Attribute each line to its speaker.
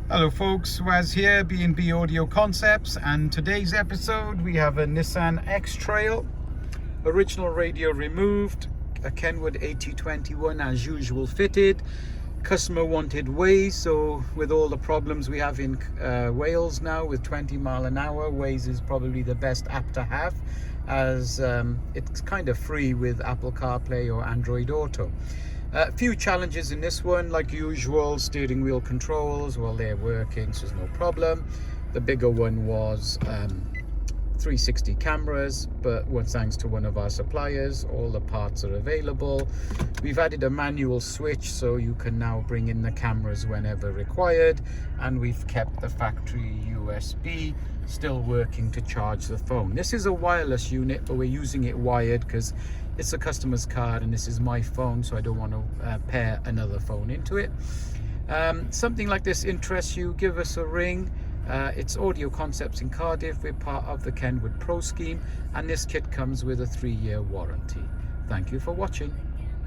Speaker 1: Hello folks, Waz here, B&B Audio Concepts, and today's episode we have a Nissan X-Trail, original radio removed, a KENWOOD 8021 as usual fitted. Customer wanted Waze, so with all the problems we have in Wales now with 20 mile an hour, Waze is probably the best app to have, as it's kind of free with Apple CarPlay or Android Auto. A few challenges in this one, like usual. Steering wheel controls, well, they're working, so there's no problem. The bigger one was 360 cameras, but thanks to one of our suppliers, all the parts are available. We've added a manual switch, so you can now bring in the cameras whenever required, and we've kept the factory USB still working to charge the phone. This is a wireless unit, but we're using it wired because it's a customer's card and this is my phone, so I don't want to pair another phone into it. Something like this interests you, give us a ring. It's Audio Concepts in Cardiff. We're part of the KENWOOD Pro scheme, and this kit comes with a 3-year warranty. Thank you for watching.